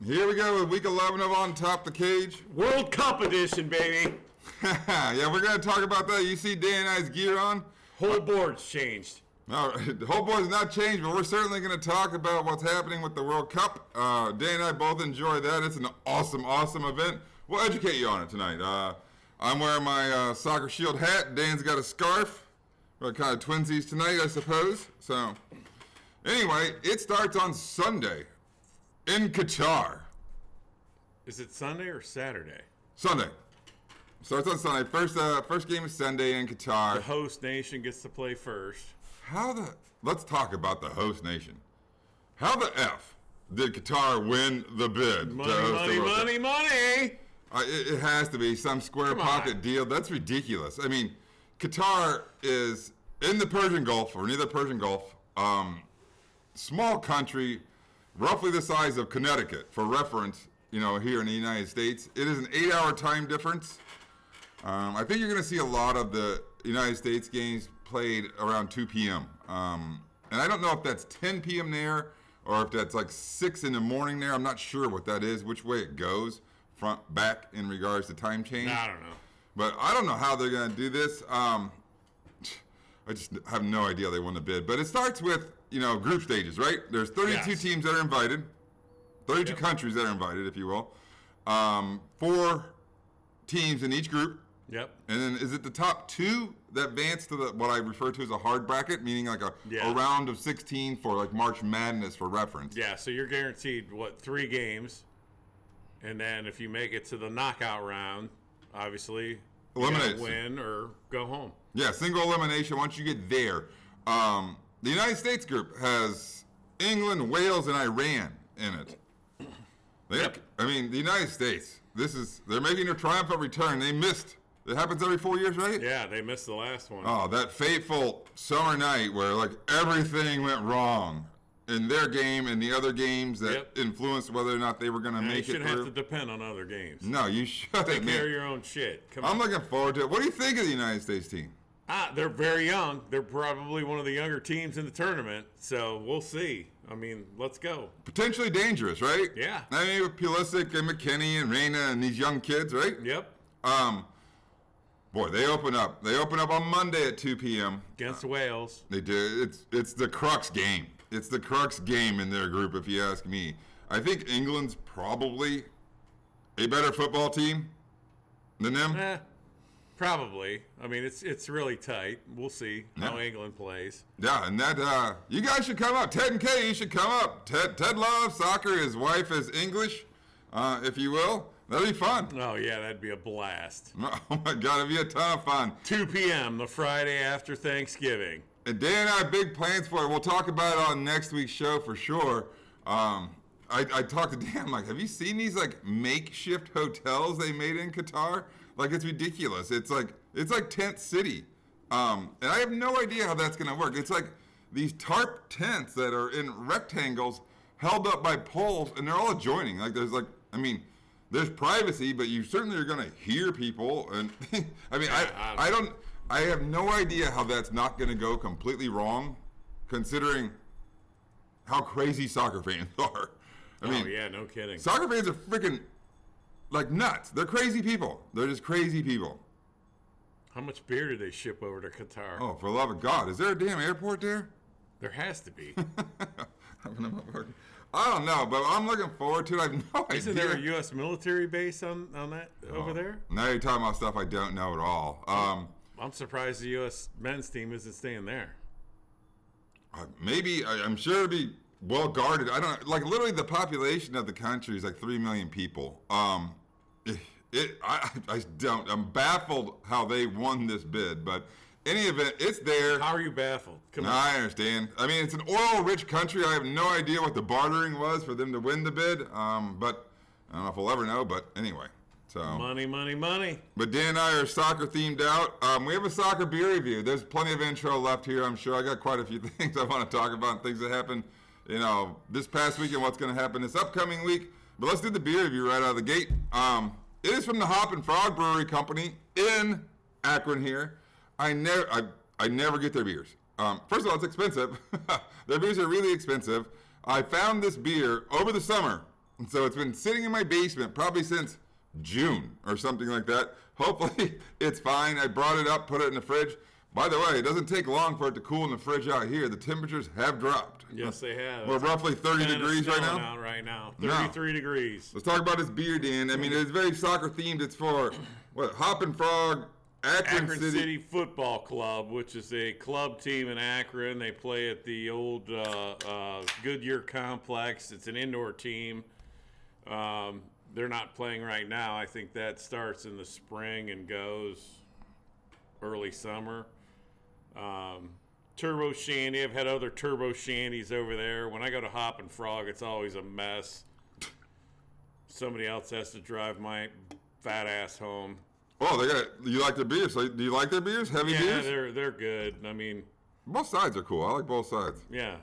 Here we go with week 11 of On Top the Cage. World Cup edition, baby. Yeah, we're going to talk about that. You see Dan and I's gear on? Whole board's changed. No, the whole board's not changed, but we're certainly going to talk about what's happening with the World Cup. Dan and I both enjoy that. It's an awesome, awesome event. We'll educate you on it tonight. I'm wearing my Soccer Shield hat. Dan's got a scarf. We're kind of twinsies tonight, I suppose. So, anyway, it starts on Sunday in Qatar. Is it Sunday or Saturday? Sunday. Starts on Sunday. First game is Sunday in Qatar. The host nation gets to play first. Let's talk about the host nation. How the F did Qatar win the bid? Money. It has to be some square pocket deal. That's ridiculous. I mean, Qatar is in the Persian Gulf, or near the Persian Gulf. Small country, roughly the size of Connecticut, for reference, here in the United States. It is an 8-hour time difference. I think you're going to see a lot of the United States games played around 2 p.m. And I don't know if that's 10 p.m. there or if that's like 6 in the morning there. I'm not sure what that is, which way it goes, front, back, in regards to time change. I don't know. But I don't know how they're going to do this. I just have no idea they won the bid. But it starts with, group stages, right? There's 32 teams that are invited, 32 countries that are invited, if you will. 4 teams in each group. Yep. And then is it the top 2 that advance to what I refer to as a hard bracket, meaning like a round of 16 for like March Madness for reference? Yeah, so you're guaranteed, 3 games. And then if you make it to the knockout round, obviously, eliminate, win or go home. Yeah, single elimination once you get there. The United States group has England, Wales, and Iran in it. I mean, the United States, they're making their triumphant return. They missed. It happens every 4 years, right? Yeah, they missed the last one. Oh, that fateful summer night where everything went wrong in their game and the other games that influenced whether or not they were going to make it through. You shouldn't have to depend on other games. No, you shouldn't. Take care of your own shit. I'm looking forward to it. What do you think of the United States team? They're very young. They're probably one of the younger teams in the tournament, so we'll see. I mean, let's go. Potentially dangerous, right? Yeah. I mean, with Pulisic and McKennie and Reina and these young kids, right? Yep. Boy, they open up. They open up on Monday at 2 p.m. against Wales. They do. It's the crux game. It's the crux game in their group, if you ask me. I think England's probably a better football team than them. Probably. I mean, it's really tight. We'll see how England plays. Yeah, and that you guys should come up. Ted and Kay, you should come up. Ted loves soccer. His wife is English, if you will. That'd be fun. Oh, yeah, that'd be a blast. Oh, my God, it'd be a ton of fun. 2 p.m., the Friday after Thanksgiving. And Dan and I have big plans for it. We'll talk about it on next week's show for sure. I talked to Dan, have you seen these, makeshift hotels they made in Qatar? It's ridiculous. It's like tent city. And I have no idea how that's going to work. It's like these tarp tents that are in rectangles held up by poles, and they're all adjoining. There's privacy, but you certainly are going to hear people. And I have no idea how that's not going to go completely wrong, considering how crazy soccer fans are. No kidding. Soccer fans are freaking nuts. They're crazy people. They're just crazy people. How much beer do they ship over to Qatar? Oh, for the love of God. Is there a damn airport there? There has to be. I don't know, but I'm looking forward to it. I have no idea. Isn't there a U.S. military base on that over there? Now you're talking about stuff I don't know at all. I'm surprised the U.S. men's team isn't staying there. Maybe. I'm sure it'll be well guarded. I don't know. Literally the population of the country is 3 million people. I'm baffled how they won this bid, but any event, it's there. How are you baffled? Come on. I understand. It's an oil-rich country. I have no idea what the bartering was for them to win the bid. But I don't know if we'll ever know. But anyway, so money. But Dan and I are soccer themed out. We have a soccer beer review. There's plenty of intro left here. I'm sure I got quite a few things I want to talk about, things that happened, this past week and what's going to happen this upcoming week. But let's do the beer review right out of the gate. It is from the Hop and Frog Brewery Company in Akron here. I never get their beers. First of all, it's expensive. Their beers are really expensive. I found this beer over the summer And so it's been sitting in my basement probably since June or something like that. Hopefully it's fine. I brought it up, put it in the fridge. By the way, it doesn't take long for it to cool in the fridge out here. The temperatures have dropped. Yes, they have. We're roughly 30 degrees right now. Out right now. 33 degrees. Let's talk about this beer, Dan. I mean, it's very soccer themed. It's for, Hoppin' Frog, Akron City Football Club, which is a club team in Akron. They play at the old Goodyear Complex. It's an indoor team. They're not playing right now. I think that starts in the spring and goes early summer. Turbo Shandy. I've had other Turbo Shandies over there. When I go to Hoppin' Frog, it's always a mess. Somebody else has to drive my fat ass home. Oh, you like their beers? Do you like their beers? Heavy beers? Yeah, they're good. I mean, both sides are cool. I like both sides. Yeah.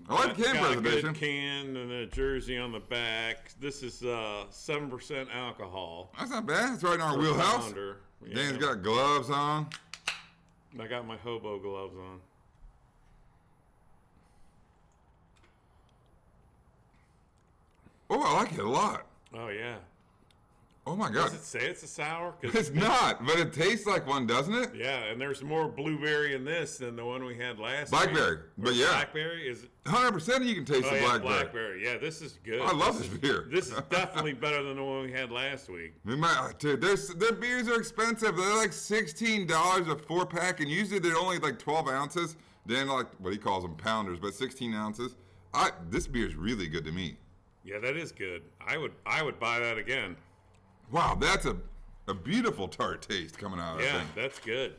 I like the can presentation. Got a good can and a jersey on the back. This is 7% alcohol. That's not bad. It's right in our wheelhouse. Yeah. Dan's got gloves on. I got my hobo gloves on. Oh, I like it a lot. Oh, yeah. Oh, my God. Does it say it's a sour? It's not, but it tastes like one, doesn't it? Yeah, and there's more blueberry in this than the one we had last Blackberry. week. But yeah. Blackberry? Is it? 100% you can taste the blackberry. Blackberry. Yeah, this is good. I love this beer. This is definitely better than the one we had last week. Dude, their beers are expensive. They're like $16 a 4-pack, and usually they're only like 12 ounces. Dan, like, what he calls them, pounders, but 16 ounces. This beer is really good to me. Yeah, that is good. I would buy that again. Wow, that's a beautiful tart taste coming out of that thing. Yeah, that's good.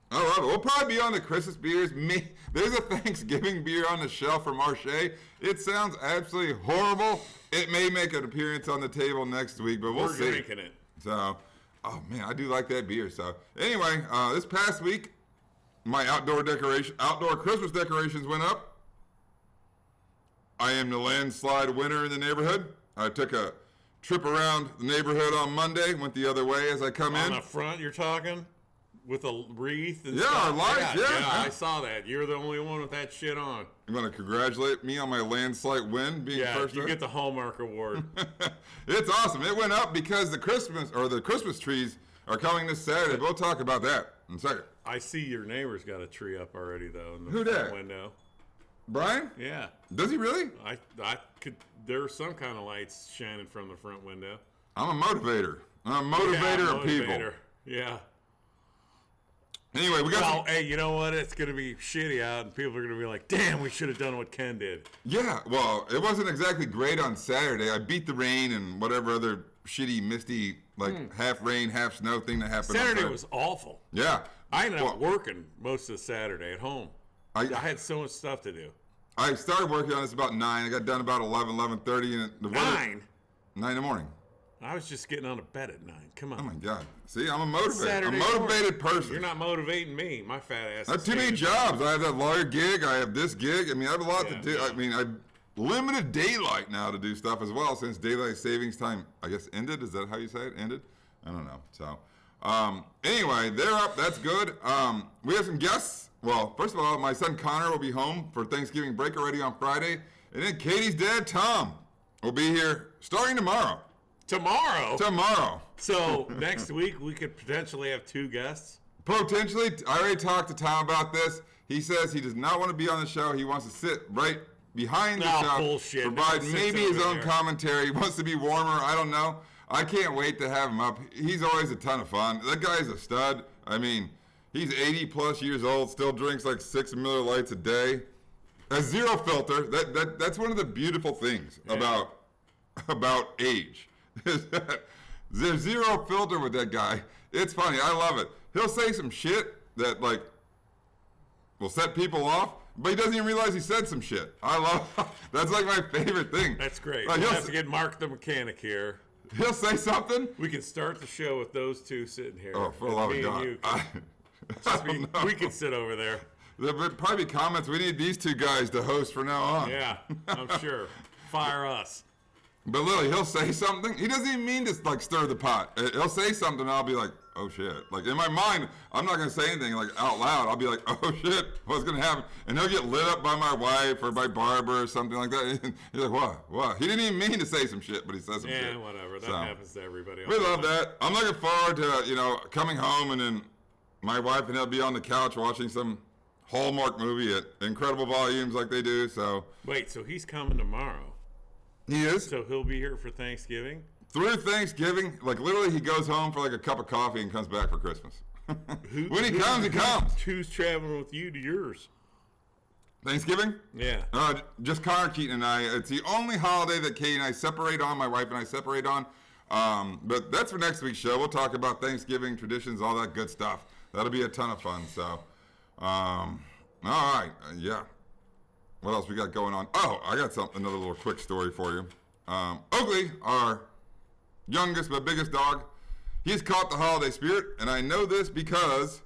I love it. We'll probably be on the Christmas beers. There's a Thanksgiving beer on the shelf from Marche. It sounds absolutely horrible. It may make an appearance on the table next week, but we'll see. We're drinking it. So, oh man, I do like that beer. So, anyway, this past week, my outdoor Christmas decorations went up. I am the landslide winner in the neighborhood. I took a trip around the neighborhood on Monday, went the other way as I come in. On the front, you're talking? With a wreath and yeah, stuff? Our lights, yeah, I saw that. You're the only one with that shit on. You want to congratulate me on my landslide win, being first? Yeah, you get the Hallmark Award. It's awesome. It went up because the Christmas trees are coming this Saturday. We'll talk about that in a second. I see your neighbor's got a tree up already, though, in the Who front dat? window. Brian? Yeah. Does he really? I could. There are some kind of lights shining from the front window. I'm a motivator. I'm a motivator of people. Yeah. Anyway, we got. Hey, you know what? It's gonna be shitty out, and people are gonna be like, "Damn, we should have done what Ken did." Yeah. Well, it wasn't exactly great on Saturday. I beat the rain and whatever other shitty, misty, half rain, half snow thing that happened. Saturday was awful. Yeah. I ended up working most of the Saturday at home. I had so much stuff to do. I started working on this about 9. I got done about 11:30, and the weather. 9 in the morning. I was just getting on to bed at 9. Come on. Oh my God! See, I'm a motivated. Saturday a motivated morning. person. You're not motivating me, my fat ass. I have too many jobs. I have that lawyer gig. I have this gig. I mean, I have a lot to do. Yeah. I mean, I've limited daylight now to do stuff as well since daylight savings time, I guess, ended. Is that how you say it? Ended? I don't know. So, anyway, they're up. That's good. We have some guests. Well, first of all, my son Connor will be home for Thanksgiving break already on Friday, and then Katie's dad Tom will be here starting tomorrow. Tomorrow. So next week we could potentially have 2 guests. Potentially. I already talked to Tom about this. He says he does not want to be on the show. He wants to sit right behind the show. Bullshit. Provide maybe his own there. commentary. He wants to be warmer. I don't know. I can't wait to have him up. He's always a ton of fun. That guy's a stud. I mean, he's 80 plus years old, still drinks like 6 Miller Lights a day. Has zero filter. That's one of the beautiful things about age. There's zero filter with that guy. It's funny. I love it. He'll say some shit that will set people off, but he doesn't even realize he said some shit. I love. That's like my favorite thing. That's great. Like, We'll have to get Mark the mechanic here. He'll say something. We can start the show with those 2 sitting here. Oh, for the love of God! We can sit over there. There'll probably be comments. We need these 2 guys to host from now on. Yeah, I'm sure. Fire us. But literally, he'll say something. He doesn't even mean to stir the pot. He'll say something, and I'll be like, oh shit. Like in my mind, I'm not gonna say anything like out loud. I'll be like, oh shit, what's gonna happen? And he'll get lit up by my wife or by Barbara or something like that. And he's like, what? He didn't even mean to say some shit, but he says some shit. Yeah, whatever. That happens to everybody. We love that. I'm looking forward to coming home and then my wife and he'll be on the couch watching some Hallmark movie at incredible volumes like they do. So wait, so he's coming tomorrow? He is. So he'll be here for Thanksgiving? Through Thanksgiving, like literally he goes home for like a cup of coffee and comes back for Christmas. When he comes, he comes. Who's traveling with you to yours? Thanksgiving? Yeah. Just Connor Keaton and I. It's the only holiday that Katie and I separate on, my wife and I separate on. But that's for next week's show. We'll talk about Thanksgiving traditions, all that good stuff. That'll be a ton of fun. So, all right. Yeah. What else we got going on? Oh, I got another little quick story for you. Oakley, our youngest but biggest dog, he's caught the holiday spirit, and I know this because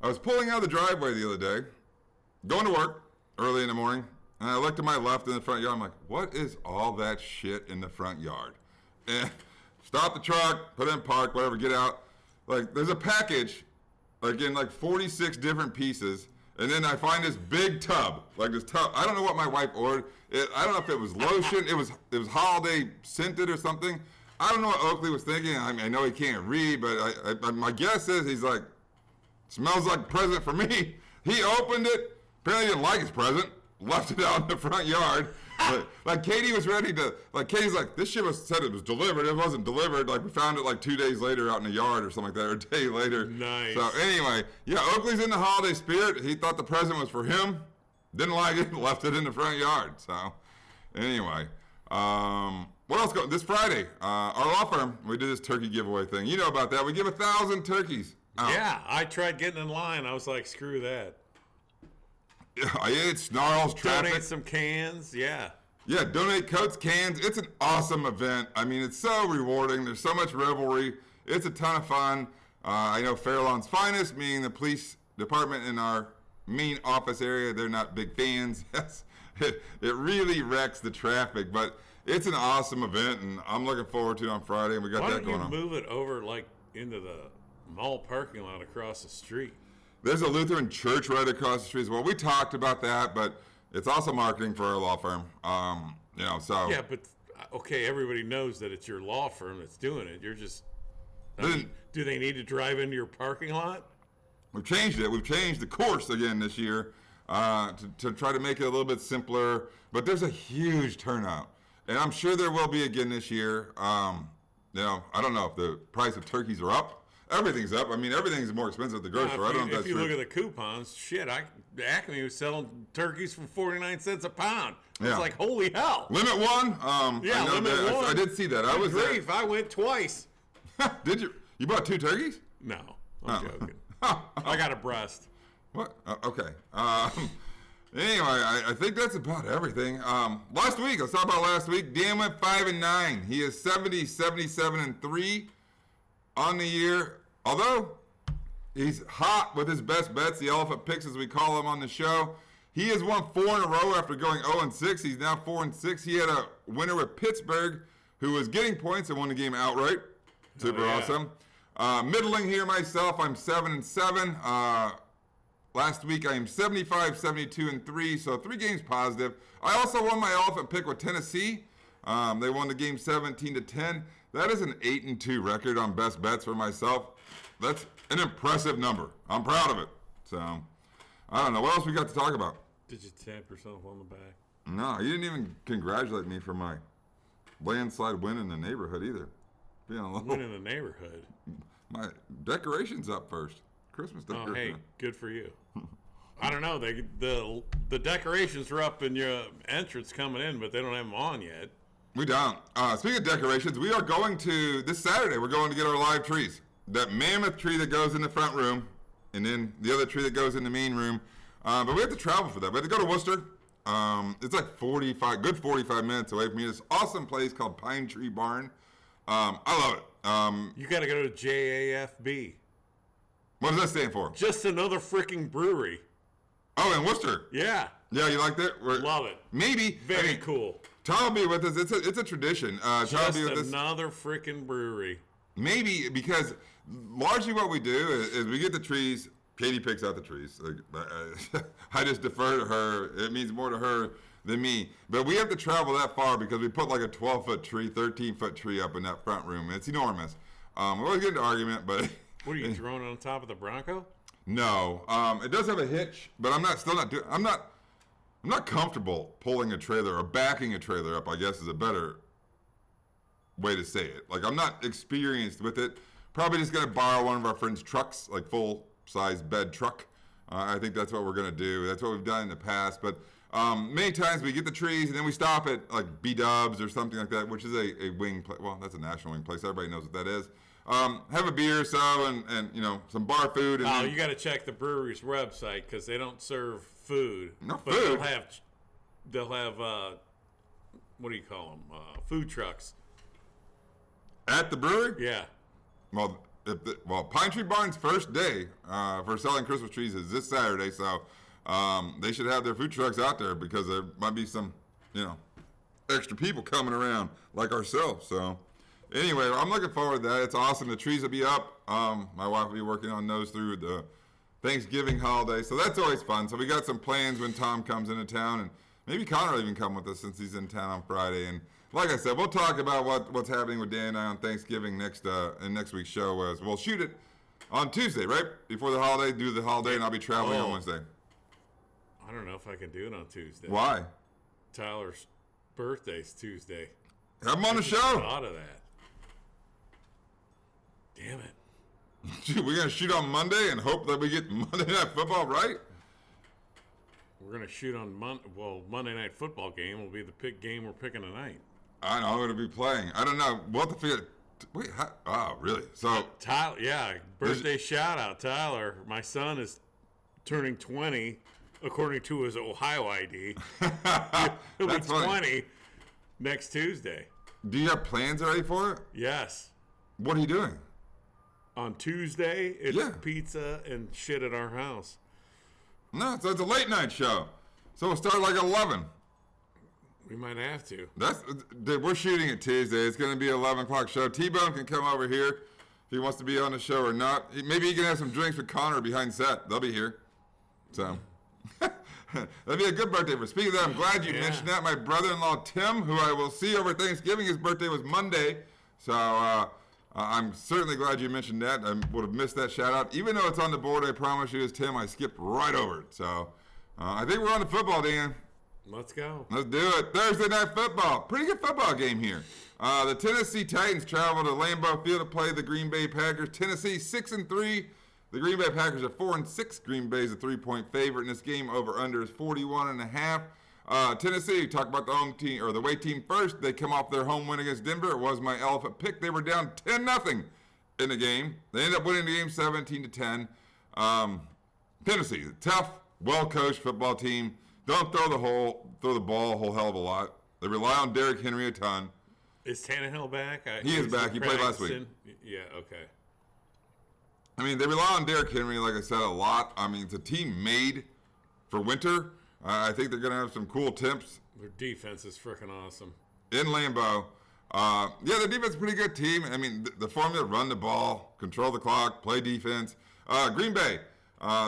I was pulling out of the driveway the other day, going to work early in the morning, and I looked to my left in the front yard. I'm like, what is all that shit in the front yard? And stop the truck, put it in park, whatever, get out. Like, there's a package, like in like 46 different pieces, and then I find this big tub, like this tub. I don't know what my wife ordered. I don't know if it was lotion. It was holiday scented or something. I don't know what Oakley was thinking. I mean, I know he can't read, but my guess is he's like, smells like a present for me. He opened it. Apparently didn't like his present. Left it out in the front yard. But, like Katie was ready to, like Katie's like, this shit said it was delivered. It wasn't delivered. Like we found it like 2 days later out in the yard or something like that, or a day later. Nice. So anyway, yeah, Oakley's in the holiday spirit. He thought the present was for him. Didn't like it. Left it in the front yard. So anyway, what else going? This Friday, our law firm, we did this turkey giveaway thing. You know about that. We give 1,000 turkeys out. Yeah, I tried getting in line. I was like, screw that. It snarls traffic. Donate some cans, yeah. Yeah, donate coats, cans. It's an awesome event. I mean, it's so rewarding. There's so much revelry. It's a ton of fun. I know Fairlawn's Finest, meaning the police department in our main office area, they're not big fans. It really wrecks the traffic, but it's an awesome event, and I'm looking forward to it on Friday, and we got that going on. Why don't you move it over, like, into the mall parking lot across the street? There's a Lutheran church right across the street as well. We talked about that, but it's also marketing for our law firm. So. Yeah, but, okay, everybody knows that it's your law firm that's doing it. You're just, do they need to drive into your parking lot? We've changed it. We've changed the course again this year to try to make it a little bit simpler. But there's a huge turnout. And I'm sure there will be again this year. I don't know if the price of turkeys are up. Everything's up. I mean, everything's more expensive at the grocery store. I don't know if that's true. If you look at the coupons, shit, Acme was selling turkeys for 49 cents a pound. It's like, holy hell. Limit one? Limit one. I did see that. I was there. I went twice. Did you? You bought 2 turkeys? No, I'm joking. I got a breast. What? Okay. Anyway, I think that's about everything. Last week, let's talk about last week. Dan went 5-9. He is 77-3 on the year. Although he's hot with his best bets, the elephant picks as we call them on the show. He has won 4 in a row after going 0-6. He's now 4-6. He had a winner with Pittsburgh, who was getting points and won the game outright. Super awesome. Middling here myself, I'm 7-7. Last week I am 75-72-3, so 3 games positive. I also won my elephant pick with Tennessee. They won the game 17-10. That is an 8-2 record on best bets for myself. That's an impressive number. I'm proud of it. So, I don't know. What else we got to talk about? Did you tap yourself on the back? No, you didn't even congratulate me for my landslide win in the neighborhood either. Win in the neighborhood? My decorations up first. Christmas decorations. Oh, hey, good for you. I don't know. The decorations are up in your entrance coming in, but they don't have them on yet. We don't. Speaking of decorations, we are going to, this Saturday, we're going to get our live trees. That mammoth tree that goes in the front room, and then the other tree that goes in the main room. But we have to travel for that. We have to go to Worcester. It's like 45 minutes away from here. This awesome place called Pine Tree Barn. I love it. You got to go to JAFB. What does that stand for? Just another freaking brewery. Oh, in Worcester? Yeah. Yeah, you like that? Love it. Maybe. Very cool. Tom will be with us. It's a tradition. Just another freaking brewery. maybe because largely what we do is we get the trees. Katie picks out the trees. I just defer to her. It means more to her than me. But we have to travel that far because we put like a 12-foot tree, 13-foot tree up in that front room. It's enormous. We always get into argument, but What are you throwing it on top of the Bronco? no. It does have a hitch, but I'm not comfortable pulling a trailer or backing a trailer up, I guess is a better way to say it. Like, I'm not experienced with it. Probably just going to borrow one of our friends' trucks, like full-size bed truck. I think that's what we're going to do. That's what we've done in the past. But many times we get the trees and then we stop at, like, B-Dubs or something like that, which is a wing place. Well, that's a national wing place. Everybody knows what that is. Have a beer or so and some bar food. And then, You got to check the brewery's website because they don't serve food. No but food? They'll have what do you call them? Food trucks. at the brewery? Yeah. Well, Pine Tree Barn's first day for selling Christmas trees is this Saturday, so they should have their food trucks out there because there might be some, extra people coming around like ourselves. So anyway, I'm looking forward to that. It's awesome. The trees will be up. My wife will be working on those through the Thanksgiving holiday, so that's always fun. So we got some plans when Tom comes into town, and maybe Connor will even come with us since he's in town on Friday. And like I said, we'll talk about what's happening with Dan and I on Thanksgiving in next week's show. As we'll shoot it on Tuesday, right before the holiday. Do the holiday, and I'll be traveling on Wednesday. I don't know if I can do it on Tuesday. Why? Tyler's birthday's Tuesday. Have him on the show. Thought of that. Damn it. We're gonna shoot on Monday and hope that we get Monday Night Football right. We're gonna shoot on Monday Night Football game will be the pick game we're picking tonight. I know I'm gonna be playing. I don't know. We'll have to figure. Wait, oh really? So Tyler, yeah, birthday shout out, Tyler. My son is turning 20, according to his Ohio ID. He'll be That's funny. 20 next Tuesday. Do you have plans already for it? Yes. What are you doing? On Tuesday, it's Yeah. pizza and shit at our house. No, so it's a late night show. So we'll start like 11. We might have to. We're shooting it Tuesday. It's going to be an 11 o'clock show. T-Bone can come over here if he wants to be on the show or not. Maybe he can have some drinks with Connor behind set. They'll be here. So that'd be a good birthday. For speaking of that, I'm glad you mentioned that. My brother-in-law Tim, who I will see over Thanksgiving, his birthday was Monday. So I'm certainly glad you mentioned that. I would have missed that shout out. Even though it's on the board, I promise you, it's Tim. I skipped right over it. So I think we're on to football, Dan. Let's go. Let's do it. Thursday Night Football. Pretty good football game here. The Tennessee Titans travel to Lambeau Field to play the Green Bay Packers. Tennessee 6-3. The Green Bay Packers are 4-6. Green Bay is a 3-point favorite in this game. Over/under is 41.5. Tennessee, talk about the home team or the away team first. They come off their home win against Denver. It was my elephant pick. They were down 10-0 in the game. They ended up winning the game 17-10. Tennessee, tough, well-coached football team. Don't throw the ball a whole hell of a lot. They rely on Derrick Henry a ton. Is Tannehill back? He is back. He played last week. Yeah, okay. I mean, they rely on Derrick Henry, like I said, a lot. I mean, it's a team made for winter. I think they're going to have some cool temps. Their defense is freaking awesome. In Lambeau. The defense is a pretty good team. I mean, the formula, run the ball, control the clock, play defense. Green Bay,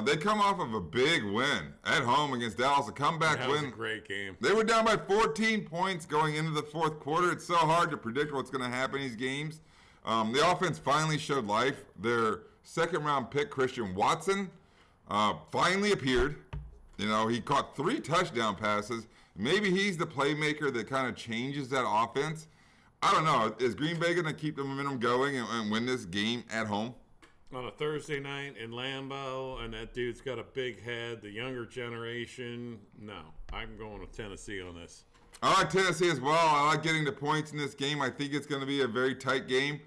they come off of a big win at home against Dallas, a comeback That win. was a great game. They were down by 14 points going into the fourth quarter. It's so hard to predict what's going to happen in these games. The offense finally showed life. Their second-round pick, Christian Watson, finally appeared. He caught 3 touchdown passes. Maybe he's the playmaker that kind of changes that offense. I don't know. Is Green Bay going to keep the momentum going and win this game at home? On a Thursday night in Lambeau, and that dude's got a big head, the younger generation. No, I'm going with Tennessee on this. I like Tennessee as well. I like getting the points in this game. I think it's going to be a very tight game.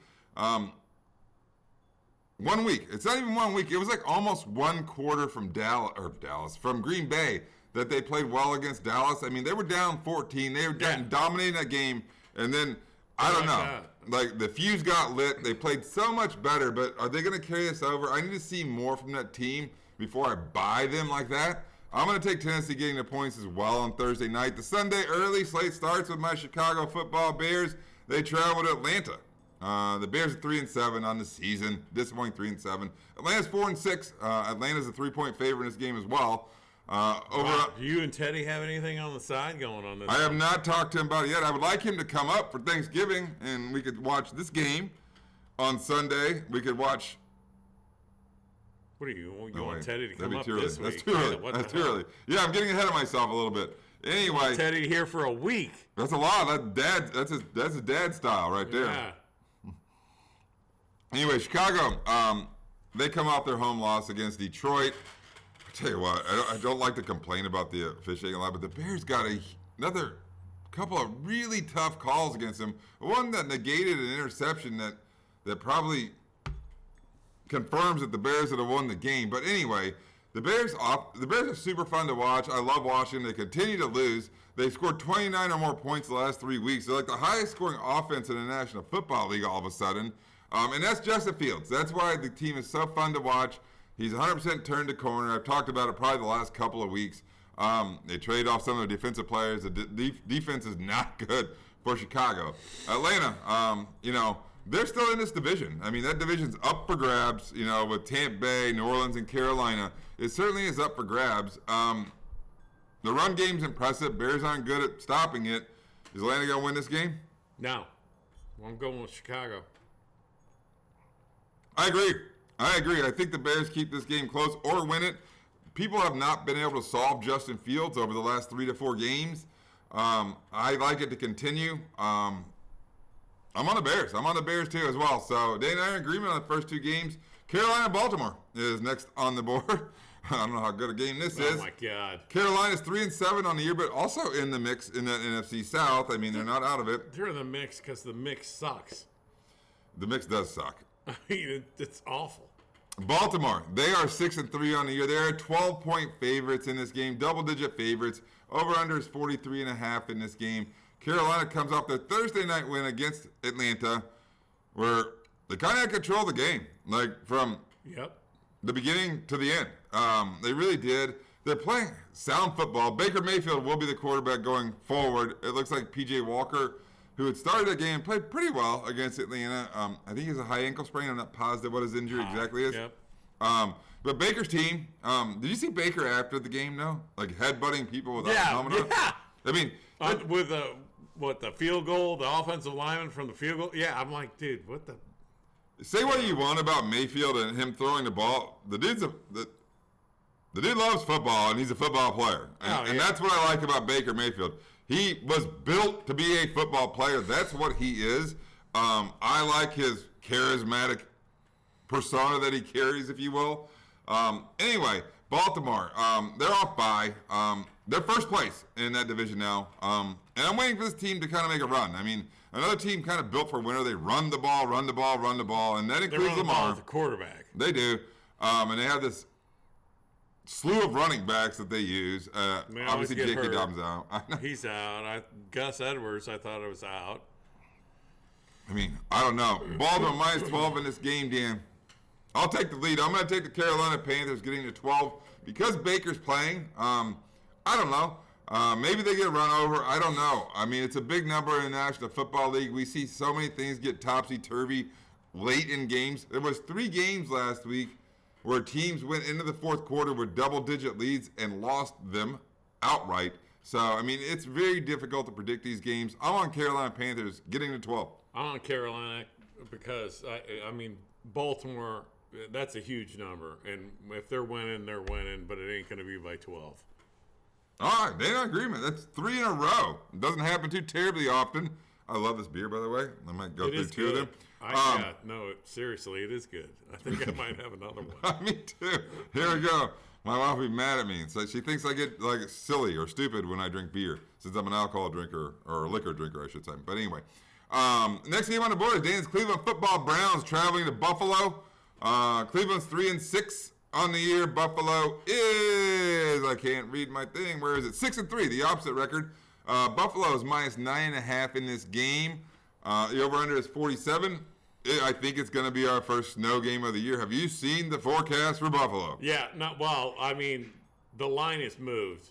1 week. It's not even 1 week. It was like almost one quarter from from Green Bay that they played well against Dallas. I mean, they were down 14. They were dominating that game. And then, I don't know. Like, the fuse got lit. They played so much better. But are they going to carry us over? I need to see more from that team before I buy them like that. I'm going to take Tennessee getting the points as well on Thursday night. The Sunday early slate starts with my Chicago football Bears. They travel to Atlanta The Bears are 3-7 on the season. Disappointing 3-7. Atlanta's 4-6. Atlanta's a 3-point favorite in this game as well. Do you and Teddy have anything on the side going on this? I have not talked to him about it yet. I would like him to come up for Thanksgiving, and we could watch this game on Sunday. We could watch. What are you want Teddy to come up early. this week? That's too early. That's too early. Yeah, I'm getting ahead of myself a little bit. Anyway, Teddy here for a week. That's a lot. That's his dad style right there. Yeah. Anyway, Chicago, they come off their home loss against Detroit. I tell you what, I don't like to complain about the officiating a lot, but the Bears got another couple of really tough calls against them. One that negated an interception that probably confirms that the Bears would have won the game. But anyway, the Bears are super fun to watch. I love watching. They continue to lose. They've scored 29 or more points the last 3 weeks. They're like the highest scoring offense in the National Football League all of a sudden. And that's Justin Fields. That's why the team is so fun to watch. He's 100% turned the corner. I've talked about it probably the last couple of weeks. They trade off some of the defensive players. The defense is not good for Chicago. Atlanta, they're still in this division. I mean, that division's up for grabs, with Tampa Bay, New Orleans, and Carolina. It certainly is up for grabs. The run game's impressive. Bears aren't good at stopping it. Is Atlanta going to win this game? No. I'm going with Chicago. I agree. I think the Bears keep this game close or win it. People have not been able to solve Justin Fields over the last 3 to 4 games. I like it to continue. I'm on the Bears. I'm on the Bears too as well. So Dane and I are in agreement on the first 2 games. Carolina-Baltimore is next on the board. I don't know how good a game this is. Oh my God. Carolina's 3-7 on the year, but also in the mix in that NFC South. I mean, they're not out of it. They're in the mix because the mix sucks. The mix does suck. I mean, it's awful. Baltimore, they are 6-3 on the year. They're 12-point favorites in this game, double-digit favorites. Over/under is 43.5 in this game. Carolina comes off their Thursday night win against Atlanta, where they kind of had control of the game, like from the beginning to the end. They really did. They're playing sound football. Baker Mayfield will be the quarterback going forward. It looks like P.J. Walker, who had started the game, played pretty well against Atlanta. I think he has a high ankle sprain. I'm not positive what his injury exactly is. Yep. But Baker's team, did you see Baker after the game, though? Like headbutting people without a helmet on? Yeah. I mean, with the field goal, the offensive lineman from the field goal? Yeah, I'm like, dude, what the? Say what you want about Mayfield and him throwing the ball. The dude loves football, and he's a football player. And that's what I like about Baker Mayfield. He was built to be a football player. That's what he is. I like his charismatic persona that he carries, if you will. Anyway, Baltimore, they're off by. They're first place in that division now. And I'm waiting for this team to kind of make a run. I mean, another team kind of built for winter. They run the ball, and that includes Lamar. The quarterback. They do. And they have this slew of running backs that they use. Obviously, J.K. Dobbins out. He's out. Gus Edwards, I thought it was out. I mean, I don't know. Baltimore minus 12 in this game, Dan. I'll take the lead. I'm going to take the Carolina Panthers getting to 12. Because Baker's playing, I don't know. Maybe they get run over. I don't know. I mean, it's a big number in the National Football League. We see so many things get topsy-turvy late in games. There was 3 games last week where teams went into the fourth quarter with double-digit leads and lost them outright. So, I mean, it's very difficult to predict these games. I'm on Carolina Panthers getting to 12. I'm on Carolina because, I mean, Baltimore, that's a huge number. And if they're winning, but it ain't going to be by 12. All right, they're in agreement. That's 3 in a row. It doesn't happen too terribly often. I love this beer, by the way. I might go through 2 of them. No, seriously, it is good. I think I might have another one. Me too. Here we go. My wife will be mad at me. So she thinks I get like silly or stupid when I drink beer, since I'm an alcohol drinker, or a liquor drinker, I should say. But anyway, next game on the board is Dan's Cleveland Football Browns traveling to Buffalo. Cleveland's 3-6 on the year. Buffalo is, I can't read my thing. Where is it? 6-3, the opposite record. Buffalo is minus 9.5 in this game. The over-under is 47. I think it's going to be our first snow game of the year. Have you seen the forecast for Buffalo? Yeah, I mean, the line has moved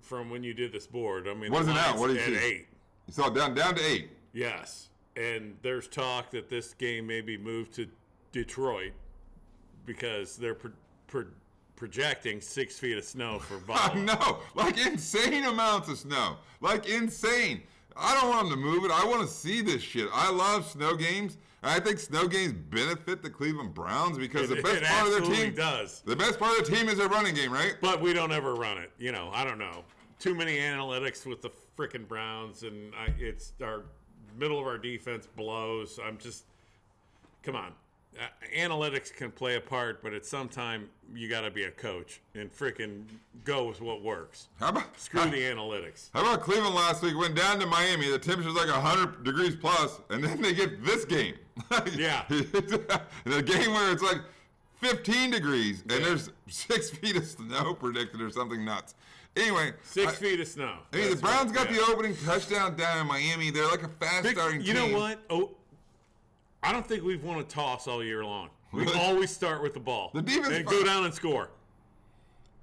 from when you did this board. I mean, what is it now? What do you see? 8. You saw it down to 8. Yes, And there's talk that this game may be moved to Detroit because they're projecting 6 feet of snow for Buffalo. No, like insane amounts of snow. Like insane. I don't want them to move it. I want to see this shit. I love snow games. And I think snow games benefit the Cleveland Browns because the best part of their team does. The best part of their team is their running game, right? But we don't ever run it. You know, I don't know. Too many analytics with the frickin' Browns, and it's our middle of our defense blows. Come on. Analytics can play a part, but at some time you got to be a coach and frickin' go with what works. Screw the analytics. How about Cleveland last week went down to Miami? The temperature's like 100 degrees plus, and then they get this game. Yeah. In a game where it's like 15 degrees, and there's 6 feet of snow predicted or something nuts. Anyway. 6 feet of snow. I mean, the Browns got the opening touchdown down in Miami. They're like a fast-starting team. You know what? Oh, I don't think we've won a toss all year long. We always start with the ball. The defense and go down and score.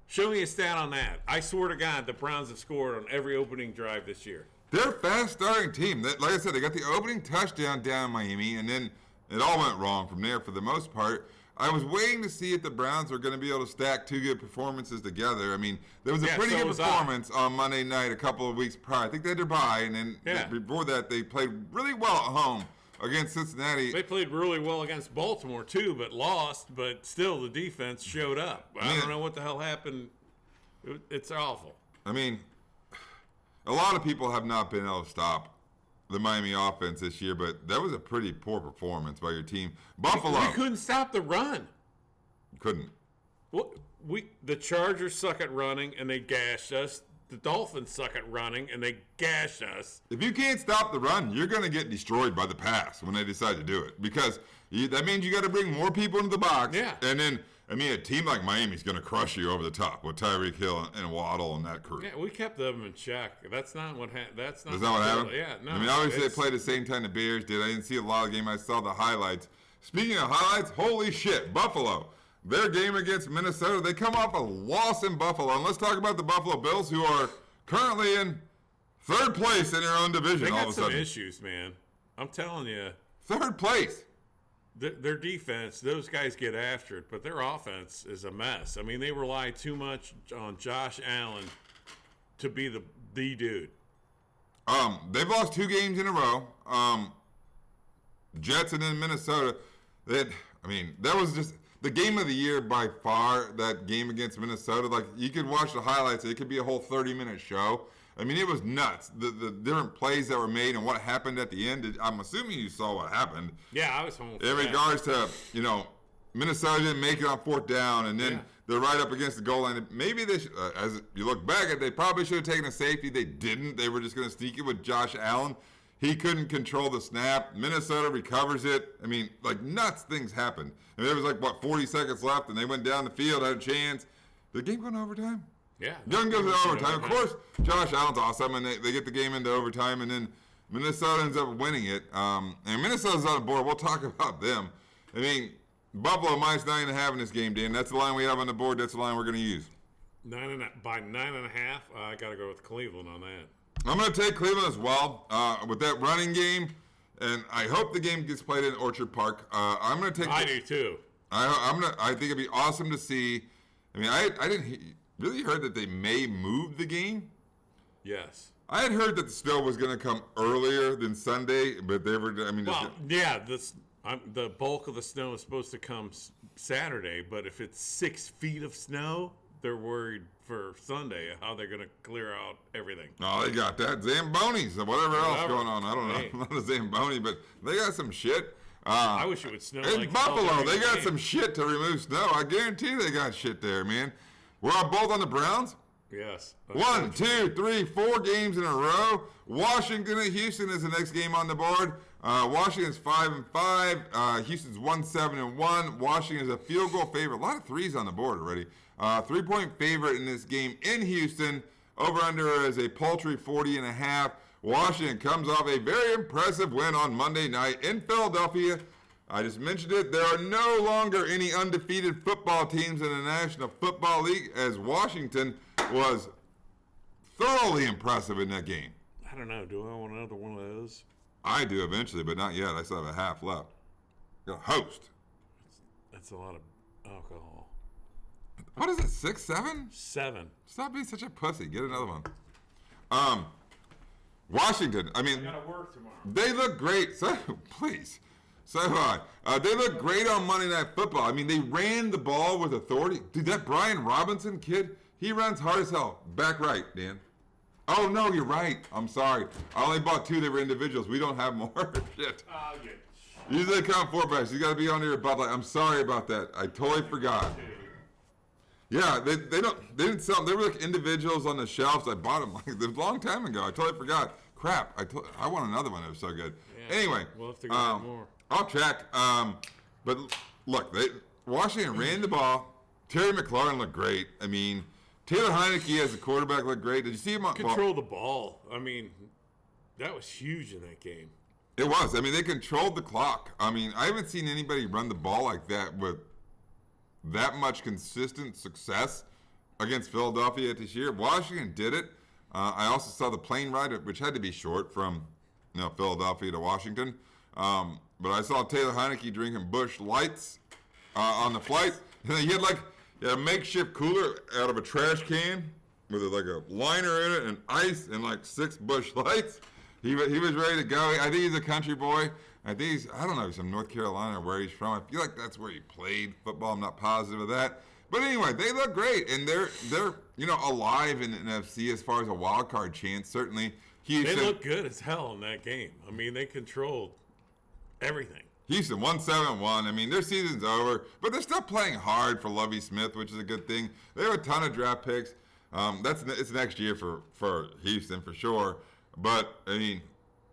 Show me a stat on that. I swear to God, the Browns have scored on every opening drive this year. They're a fast-starting team. Like I said, they got the opening touchdown down in Miami, and then it all went wrong from there for the most part. I was waiting to see if the Browns were going to be able to stack two good performances together. I mean, there was a pretty good performance on Monday night a couple of weeks prior. I think they had their bye, and then before that, they played really well at home against Cincinnati. They played really well against Baltimore, too, but lost. But still, the defense showed up. I don't know what the hell happened. It's awful. I mean, a lot of people have not been able to stop the Miami offense this year, but that was a pretty poor performance by your team. Buffalo. We couldn't stop the run. Couldn't. Well, the Chargers suck at running, and they gashed us. The Dolphins suck at running, and they gash us. If you can't stop the run, you're going to get destroyed by the pass when they decide to do it. Because that means you got to bring more people into the box. Yeah. And then, I mean, a team like Miami's going to crush you over the top with Tyreek Hill and Waddle and that crew. Yeah, we kept them in check. That's not what happened. That's not what happened? Yeah, no. I mean, obviously they played the same time the Bears did. I didn't see a lot of the game. I saw the highlights. Speaking of highlights, holy shit, Buffalo. Their game against Minnesota, they come off a loss in Buffalo. And let's talk about the Buffalo Bills, who are currently in third place in their own division. They got all of a some sudden. issues, man. I'm telling you. Third place. Their defense, those guys get after it, but their offense is a mess. I mean, they rely too much on Josh Allen to be the dude. They've lost 2 games in a row. Jets and then Minnesota. That was just the game of the year by far, that game against Minnesota. Like, you could watch the highlights. It could be a whole 30-minute show. I mean, it was nuts. The different plays that were made and what happened at the end. I'm assuming you saw what happened. Yeah, I was home. In regards to, Minnesota didn't make it on 4th down, and then they're right up against the goal line. Maybe they should, as you look back at it, they probably should have taken a safety. They didn't. They were just going to sneak it with Josh Allen. He couldn't control the snap. Minnesota recovers it. I mean, like, nuts things happened. And there was 40 seconds left, and they went down the field, had a chance. Did the game go into overtime? Yeah. Doesn't go to overtime. Of course, Josh Allen's awesome, and they get the game into overtime, and then Minnesota ends up winning it. And Minnesota's on the board. We'll talk about them. I mean, Buffalo minus 9.5 in this game, Dan. That's the line we have on the board. That's the line we're going to use. By 9.5, I got to go with Cleveland on that. I'm going to take Cleveland as well with that running game, and I hope the game gets played in Orchard Park. I'm going to take. I do too. I think it'd be awesome to see. I mean, I didn't really heard that they may move the game. Yes. I had heard that the snow was going to come earlier than Sunday, but they were. I mean, the bulk of the snow is supposed to come Saturday, but if it's 6 feet of snow, they're worried for Sunday how they're going to clear out everything. Oh, they got that Zambonis or whatever else going on. I don't know, not a Zamboni, but they got some shit. I wish it would snow. In Buffalo, they got some shit to remove snow. I guarantee they got shit there, man. We're both on the Browns. Yes. 1, 2, 3, 4 games in a row. Washington and Houston is the next game on the board. Washington's 5-5. Houston's 1-7-1. Washington is a field goal favorite. A lot of threes on the board already. 3-point favorite in this game in Houston. Over under is a paltry 40.5. Washington comes off a very impressive win on Monday night in Philadelphia. I just mentioned it. There are no longer any undefeated football teams in the National Football League, as Washington was thoroughly impressive in that game. I don't know. Do I want another one of those? I do eventually, but not yet. I still have a half left. Got a host. That's a lot of alcohol. What is it, 6, 7? 7. Stop being such a pussy. Get another one. Washington, I mean, I gotta work tomorrow. they look great. So, please. So do I. They look great on Monday Night Football. I mean, they ran the ball with authority. Dude, that Brian Robinson kid, he runs hard as hell. Back right, Dan. Oh, no, you're right. I'm sorry. I only bought 2. They were individuals. We don't have more. Shit. I'll get Usually they count 4 packs. You got to be on your Bud Light. I'm sorry about that. I totally forgot. Yeah, they didn't sell them. They were like individuals on the shelves. I bought them like a long time ago. I totally forgot. Crap. I want another one. It was so good. Yeah, Anyway, we'll have to go get more. I'll check. But look, Washington ran the ball. Terry McLaurin looked great. I mean, Taylor Heineke as a quarterback looked great. Did you see him? Control the ball. I mean, that was huge in that game. It was. I mean, they controlled the clock. I mean, I haven't seen anybody run the ball like that with that much consistent success against Philadelphia this year. Washington did it. I also saw the plane ride, which had to be short from Philadelphia to Washington. But I saw Taylor Heineke drinking Busch Lights on the flight. And he had a makeshift cooler out of a trash can with like a liner in it and ice and like 6 Busch Lights. He was ready to go. I think he's a country boy. I think I don't know, he's from North Carolina or where he's from. I feel like that's where he played football. I'm not positive of that. But anyway, they look great, and they're alive in the NFC as far as a wild card chance. Certainly, Houston. They look good as hell in that game. I mean, they controlled everything. Houston 1-7-1. I mean, their season's over, but they're still playing hard for Lovie Smith, which is a good thing. They have a ton of draft picks. It's next year for Houston for sure. But I mean,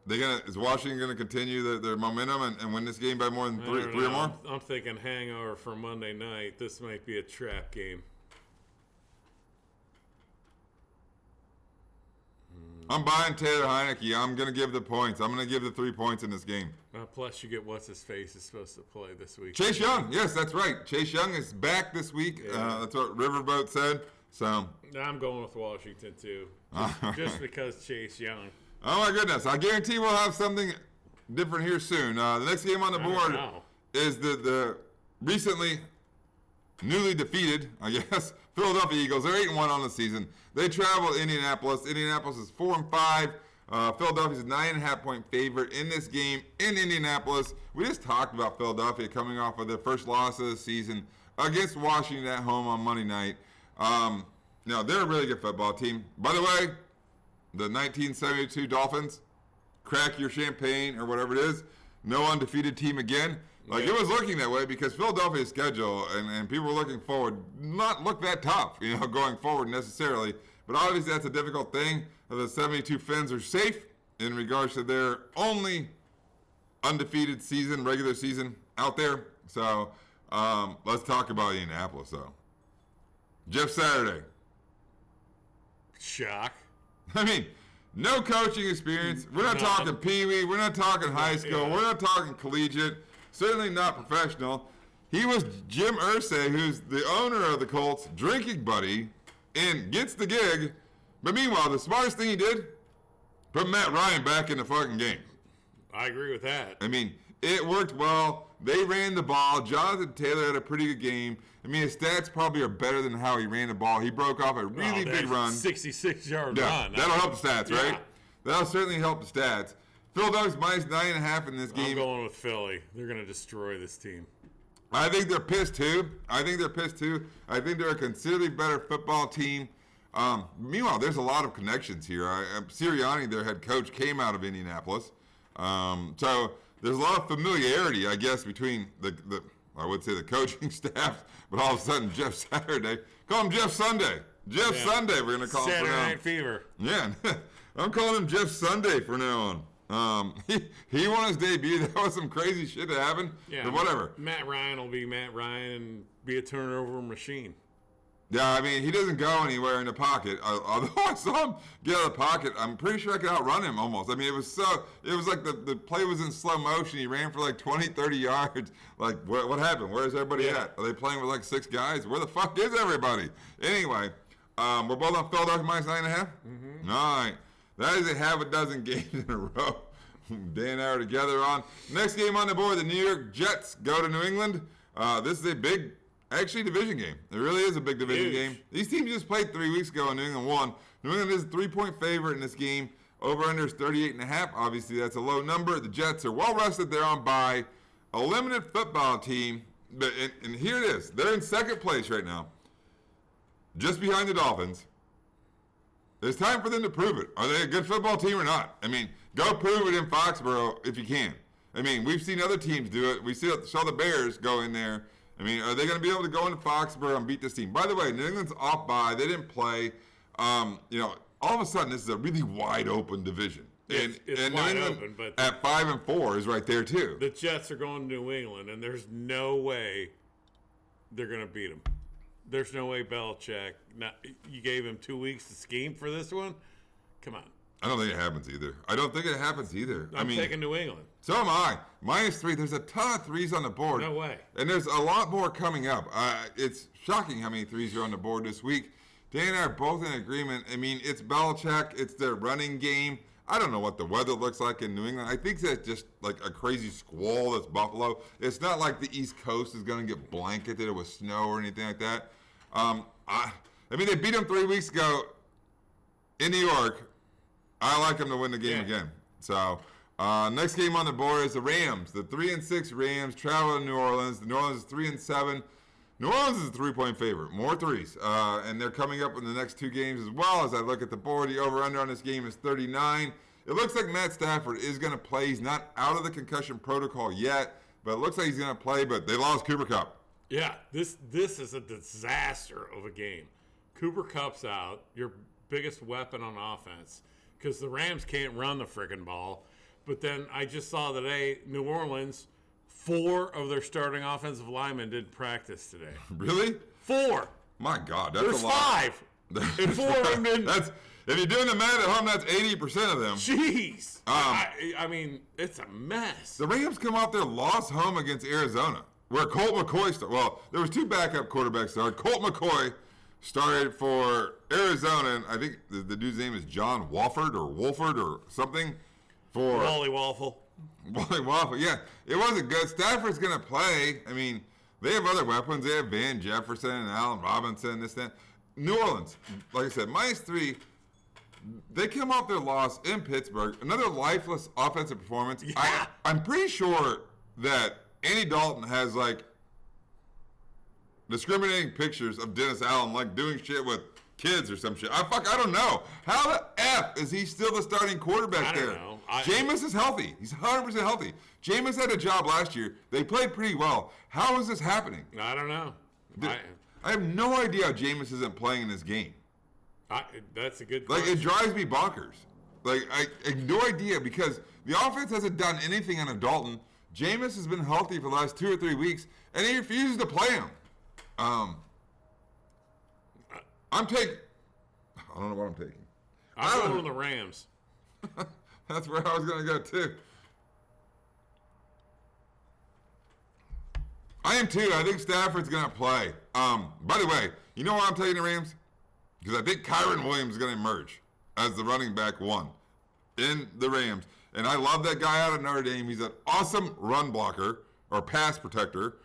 is Washington gonna continue their momentum and win this game by more than three or more? I'm thinking hangover for Monday night. This might be a trap game. I'm buying Taylor Heineke. I'm gonna give the points. I'm gonna give the 3 points in this game. Plus, you get what's his face is supposed to play this week. Chase Young. Yes, that's right. Chase Young is back this week. Yeah. That's what Riverboat said. So I'm going with Washington too, just because Chase Young. Oh my goodness! I guarantee we'll have something different here soon. The next game on the board is the recently newly defeated, I guess, Philadelphia Eagles. They're 8-1 on the season. They travel to Indianapolis. Indianapolis is 4-5. Philadelphia's a 9.5-point favorite in this game in Indianapolis. We just talked about Philadelphia coming off of their first loss of the season against Washington at home on Monday night. They're a really good football team. By the way, the 1972 Dolphins, crack your champagne or whatever it is, no undefeated team again. It was looking that way because Philadelphia's schedule and people were looking forward, not look that tough, going forward necessarily. But obviously that's a difficult thing. The 72 Fins are safe in regards to their only undefeated regular season out there. So let's talk about Indianapolis, though. Jeff Saturday. Shock. I mean, no coaching experience. We're not talking Pee-wee. We're not talking high school. Yeah. We're not talking collegiate. Certainly not professional. He was Jim Irsay, who's the owner of the Colts, drinking buddy, and gets the gig. But meanwhile, the smartest thing he did, put Matt Ryan back in the fucking game. I agree with that. I mean, it worked well. They ran the ball. Jonathan Taylor had a pretty good game. I mean, his stats probably are better than how he ran the ball. He broke off a really big run. 66-yard run. That'll help the stats, right? That'll certainly help the stats. Philadelphia's minus 9.5 in this game. I'm going with Philly. They're going to destroy this team. I think they're pissed, too. I think they're a considerably better football team. Meanwhile, there's a lot of connections here. Sirianni, their head coach, came out of Indianapolis. So there's a lot of familiarity, I guess, between I would say the coaching staff, but all of a sudden Jeff Saturday. Call him Jeff Sunday. Sunday, we're going to call him for now. Saturday Night Fever. Yeah, I'm calling him Jeff Sunday from now on. He won his debut. That was some crazy shit that happened. Yeah, but whatever. Matt Ryan will be Matt Ryan and be a turnover machine. Yeah, I mean, he doesn't go anywhere in the pocket. Although I saw him get out of the pocket, I'm pretty sure I could outrun him almost. I mean, it was like the play was in slow motion. He ran for like 20, 30 yards. Like, what happened? Where's everybody at? Are they playing with like 6 guys? Where the fuck is everybody? Anyway, we're both on Philadelphia minus 9.5? Mm-hmm. All right. That is a half a dozen games in a row Dan and I are together on. Next game on the board, the New York Jets go to New England. This is a big, actually, division game. It really is a big division game. These teams just played 3 weeks ago and New England won. New England is a 3-point favorite in this game. Over-under is 38.5. Obviously, that's a low number. The Jets are well-rested. They're on bye. A limited football team. And here it is. They're in second place right now, just behind the Dolphins. It's time for them to prove it. Are they a good football team or not? I mean, go prove it in Foxborough if you can. I mean, we've seen other teams do it. We saw the Bears go in there. I mean, are they going to be able to go into Foxborough and beat this team? By the way, New England's off bye. They didn't play. All of a sudden, this is a really wide open division. It's and wide New England open, but at 5-4 is right there too. the Jets are going to New England, and there's no way they're going to beat them. There's no way Belichick. You gave him 2 weeks to scheme for this one? Come on. I don't think it happens either. I'm taking New England. So am I. -3. There's a ton of threes on the board. No way. And there's a lot more coming up. It's shocking how many threes are on the board this week. Dan and I are both in agreement. I mean, it's Belichick. It's their running game. I don't know what the weather looks like in New England. I think that's just like a crazy squall that's Buffalo. It's not like the East Coast is going to get blanketed with snow or anything like that. They beat them 3 weeks ago in New York. I like them to win the game again. So, next game on the board is the Rams. The 3-6 Rams travel to New Orleans. The New Orleans is 3-7. New Orleans is a 3-point favorite. More threes. And they're coming up in the next 2 games as well. As I look at the board, the over-under on this game is 39. It looks like Matt Stafford is going to play. He's not out of the concussion protocol yet, but it looks like he's going to play. But they lost Cooper Kupp. Yeah, this is a disaster of a game. Cooper Kupp's out, your biggest weapon on offense, because the Rams can't run the freaking ball. But then I just saw today, New Orleans, 4 of their starting offensive linemen did practice today. Really? 4. My God, that's There's a lot. 5. And 4 of them didn't. If you're doing the math at home, that's 80% of them. Jeez. I mean, it's a mess. The Rams come off their loss home against Arizona, where Colt McCoy started. Well, there was 2 backup quarterbacks started. Colt McCoy started for Arizona, and I think the dude's name is John Wolford or something. For Wally Waffle. Wally Waffle, yeah. It wasn't good. Stafford's going to play. I mean, they have other weapons. They have Van Jefferson and Allen Robinson, this, that. New Orleans, like I said, -3. They come off their loss in Pittsburgh. Another lifeless offensive performance. Yeah. I'm pretty sure that Andy Dalton has, like, discriminating pictures of Dennis Allen, like, doing shit with kids or some shit. I don't know. How the F is he still the starting quarterback there? I don't know. Jameis is healthy. He's 100% healthy. Jameis had a job last year. They played pretty well. How is this happening? I don't know. I have no idea how Jameis isn't playing in this game. That's a good Like, question. it drives me bonkers. Like, I have no idea because the offense hasn't done anything on a Dalton. Jameis has been healthy for the last 2 or 3 weeks, and he refuses to play him. I don't know what I'm taking. I'm going to the Rams. That's where I was going to go, too. I am, too. I think Stafford's going to play. By the way, you know why I'm taking the Rams? Because I think Kyron Williams is going to emerge as the running back 1 in the Rams. And I love that guy out of Notre Dame. He's an awesome run blocker or pass protector.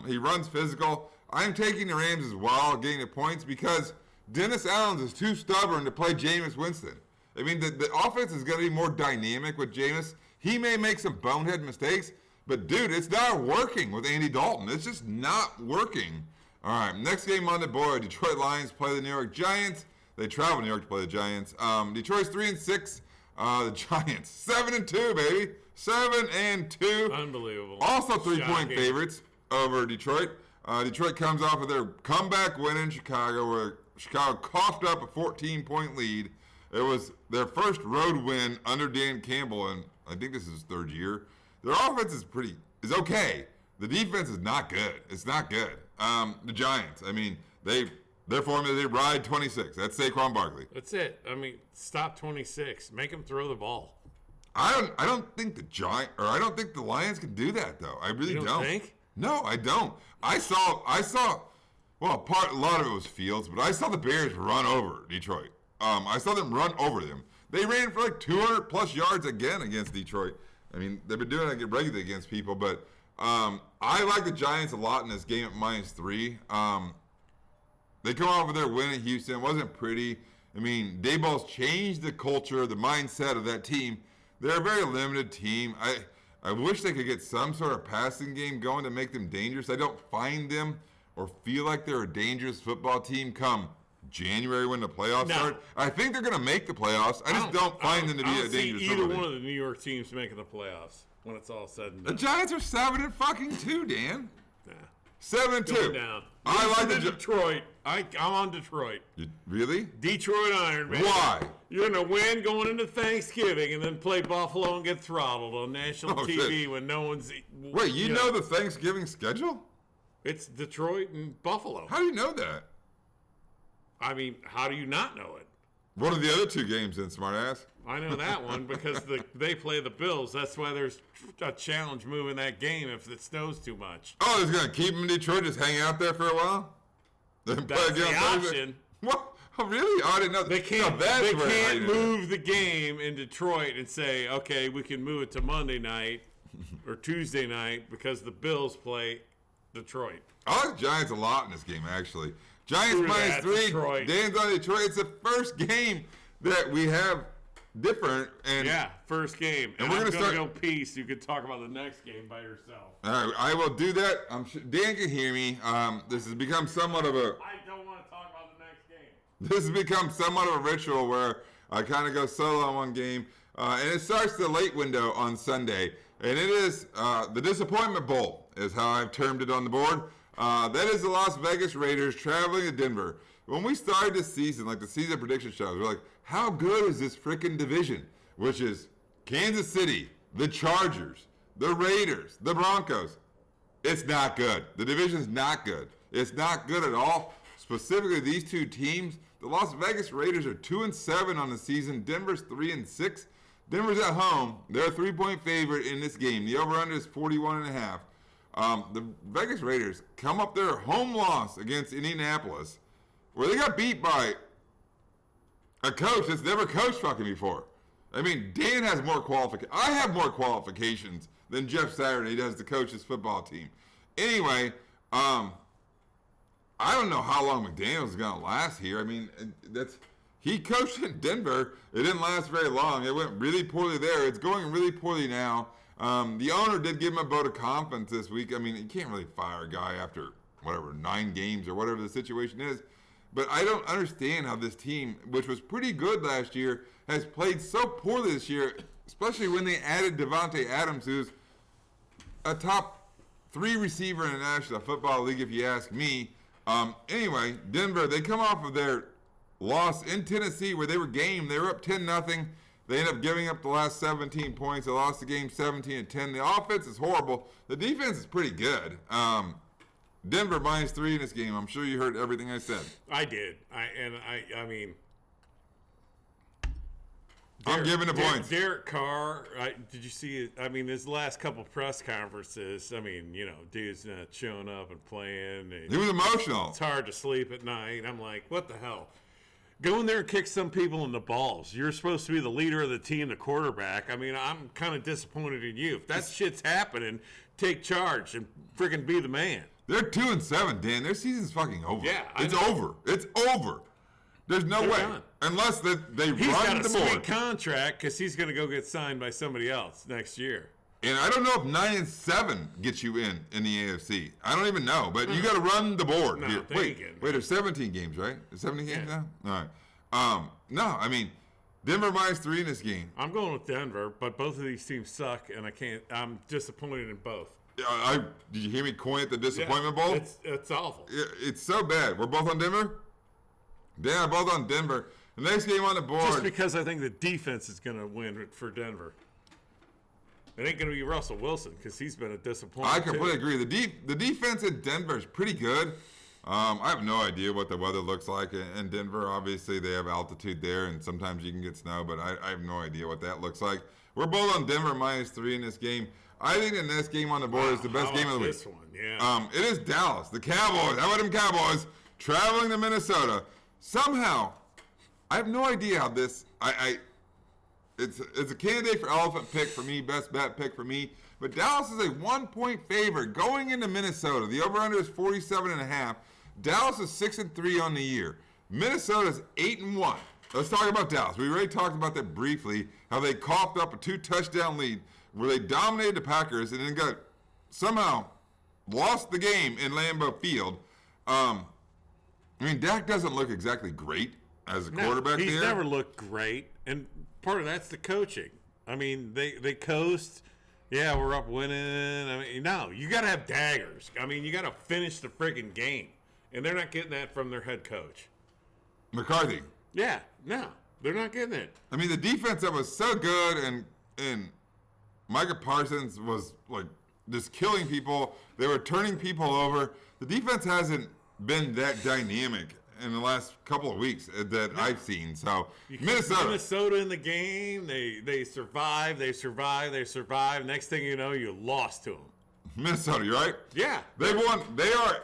He runs physical. I'm taking the Rams as well, getting the points, because Dennis Allen is too stubborn to play Jameis Winston. I mean, the offense is going to be more dynamic with Jameis. He may make some bonehead mistakes, but, dude, it's not working with Andy Dalton. It's just not working. All right, next game on the board, Detroit Lions play the New York Giants. They travel to New York to play the Giants. Detroit's 3-6. The Giants, 7-2, baby. 7-2. Unbelievable. Also 3-point Shocking. favorites over Detroit. Detroit comes off of their comeback win in Chicago, where Chicago coughed up a 14-point lead. It was their first road win under Dan Campbell, and I think this is his 3rd year. Their offense is okay. The defense is not good. It's not good. The Giants, I mean, their formula, they ride 26. That's Saquon Barkley. That's it. I mean, stop 26. Make them throw the ball. I don't think the Lions can do that, though. I really You don't think? No, I don't. I saw. Well, a lot of it was Fields, but I saw the Bears run over Detroit. I saw them run over them. They ran for like 200 plus yards again against Detroit. I mean, they've been doing it regularly against people, but I like the Giants a lot in this game at -3. They come off with their win in Houston. It wasn't pretty. I mean, Daboll's changed the culture, the mindset of that team. They're a very limited team. I wish they could get some sort of passing game going to make them dangerous. I don't find them or feel like they're a dangerous football team come January when the playoffs start. I think they're going to make the playoffs. I just don't find them to be a dangerous either football team. one of the New York teams making the playoffs when it's all said and The done. Giants are 7-2, Dan. Nah. 7-2. Going down. I like the Detroit. I'm on Detroit. Really? Detroit Iron, man. Why? You're going to win going into Thanksgiving and then play Buffalo and get throttled on national TV shit. when no one's. Wait, you know the Thanksgiving schedule? It's Detroit and Buffalo. How do you know that? I mean, how do you not know it? What are the other 2 games then, smartass? I know that one because they play the Bills. That's why there's a challenge moving that game if it snows too much. Oh, it's going to keep them in Detroit, just hang out there for a while? Then That's play again the on Thursday? option. What? Oh, really? Oh, I didn't know. They can't. No, that's They where I can't didn't know. move the game in Detroit and say, okay, we can move it to Monday night or Tuesday night because the Bills play Detroit. I like the Giants a lot in this game, actually. Giants Screw that, -3. Detroit. Dan's on Detroit. It's the first game that we have different. And Yeah, first game. And we're I'm gonna going to start- go peace. You can talk about the next game by yourself. all right, I will do that. I'm sure Dan can hear me. This has become somewhat of a I don't want to talk about the next game. This has become somewhat of a ritual where I kind of go solo on one game. And it starts the late window on Sunday. And it is the Disappointment Bowl is how I've termed it on the board. That is the Las Vegas Raiders traveling to Denver. When we started this season, like the season prediction shows, we're like, how good is this freaking division? Which is Kansas City, the Chargers, the Raiders, the Broncos. It's not good. The division's not good. It's not good at all. Specifically, these 2 teams. The Las Vegas Raiders are 2-7 on the season. Denver's 3-6. Denver's at home. They're a 3-point favorite in this game. The over/under is 41.5. The Vegas Raiders come up their home loss against Indianapolis, where they got beat by a coach that's never coached fucking before. I mean, Dan has more qualifications. I have more qualifications than Jeff Saturday does to coach his football team. Anyway, I don't know how long McDaniels is going to last here. I mean, he coached in Denver. It didn't last very long. It went really poorly there. It's going really poorly now. The owner did give him a vote of confidence this week. I mean, you can't really fire a guy after, 9 games or whatever the situation is. But I don't understand how this team, which was pretty good last year, has played so poorly this year, especially when they added Devontae Adams, who's a top 3 receiver in the National Football League, if you ask me. Anyway, Denver, they come off of their loss in Tennessee where they were game. They were up 10-0. They end up giving up the last 17 points. They lost the game 17-10. The offense is horrible. The defense is pretty good. Denver -3 in this game. I'm sure you heard everything I said. I did. I mean, I'm giving the points. Derek Carr, did you see it? I mean, his last couple press conferences, I mean, dude's not showing up and playing. He was emotional. It's hard to sleep at night. I'm like, what the hell? Go in there and kick some people in the balls. You're supposed to be the leader of the team, the quarterback. I mean, I'm kind of disappointed in you. If that shit's happening, take charge and freaking be the man. They're 2-7, Dan. Their season's fucking over. Yeah, it's over. It's over. There's no They're way. done. Unless they He's run got a the sweet board. contract because he's going to go get signed by somebody else next year. And I don't know if 9-7 gets you in the AFC. I don't even know. But you got to run the board No, here. they Wait, ain't getting there's 17 games, right? There's 17 games Yeah. now? All right. No, I mean, Denver -3 in this game. I'm going with Denver, but both of these teams suck, and I'm disappointed in both. Did you hear me coin it the Disappointment Bowl? It's awful. It's so bad. We're both on Denver? Yeah, both on Denver. The next game on the board. Just because I think the defense is going to win for Denver. It ain't going to be Russell Wilson because he's been a disappointment. I completely agree. The defense in Denver is pretty good. I have no idea what the weather looks like in Denver. Obviously, they have altitude there, and sometimes you can get snow, but I have no idea what that looks like. We're both on Denver -3 in this game. I think the next game on the board is the best game of the week. This one, yeah. It is Dallas, the Cowboys. How about them Cowboys traveling to Minnesota? Somehow, I have no idea how this. It's a candidate for elephant pick for me, best bet pick for me. But Dallas is a 1-point favorite going into Minnesota. The over/under is 47.5. Dallas is 6-3 on the year. Minnesota's 8-1. Let's talk about Dallas. We already talked about that briefly. How they coughed up a 2-touchdown lead where they dominated the Packers and then somehow lost the game in Lambeau Field. I mean, Dak doesn't look exactly great as a quarterback he's there. Never looked great, and part of that's the coaching. I mean, they coast. Yeah, we're up winning. I mean, no, you got to have daggers. I mean, you got to finish the freaking game, and they're not getting that from their head coach. McCarthy. Yeah, no, they're not getting it. I mean, the defense that was so good, and Micah Parsons was like just killing people. They were turning people over. The defense hasn't been that dynamic in the last couple of weeks that I've seen. So Minnesota in the game, they survive. Next thing you know, you lost to them. Minnesota, you right? Yeah, They've won. They are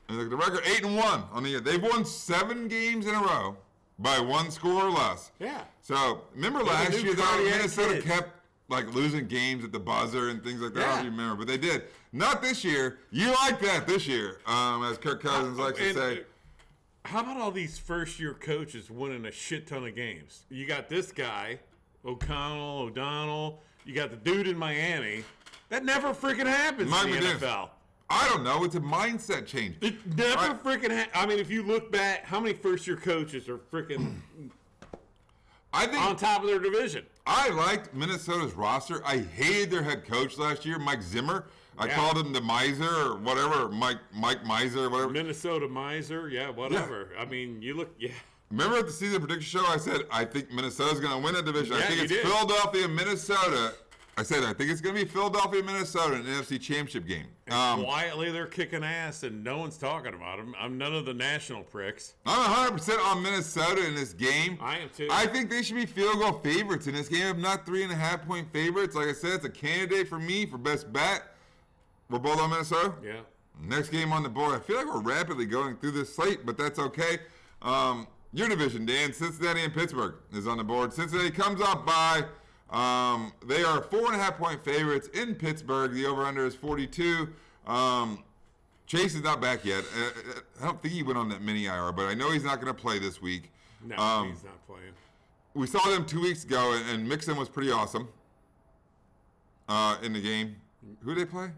the record 8-1 on the year. They've won 7 games in a row by 1 score or less. Yeah. So remember last year though, Minnesota kept like losing games at the buzzer and things like that. I don't know if you remember, but they did. Not this year. You like that this year, as Kirk Cousins likes to say. How about all these first-year coaches winning a shit ton of games? You got this guy, O'Donnell. You got the dude in Miami. That never freaking happens in the NFL. I don't know. It's a mindset change. It never freaking happens. I mean, if you look back, how many first-year coaches are freaking on top of their division? I liked Minnesota's roster. I hated their head coach last year, Mike Zimmer. I called him the Miser or whatever, Mike Miser or whatever. Minnesota Miser, whatever. Yeah. I mean, you look, Remember at the season prediction show, I said, I think Minnesota's going to win a division. I think it's Philadelphia, Minnesota. I said, I think it's going to be Philadelphia, Minnesota in an NFC Championship game. And quietly, they're kicking ass, and no one's talking about them. I'm none of the national pricks. I'm 100% on Minnesota in this game. I am too. I think they should be field goal favorites in this game, if not 3.5-point favorites. Like I said, it's a candidate for me for best bet. We're both on Minnesota? Yeah. Next game on the board. I feel like we're rapidly going through this slate, but that's okay. Your division, Dan, Cincinnati and Pittsburgh is on the board. Cincinnati comes up by, they are 4.5-point favorites in Pittsburgh. The over-under is 42. Chase is not back yet. I don't think he went on that mini IR, but I know he's not going to play this week. No, he's not playing. We saw them 2 weeks ago, and Mixon was pretty awesome in the game. Who did they play?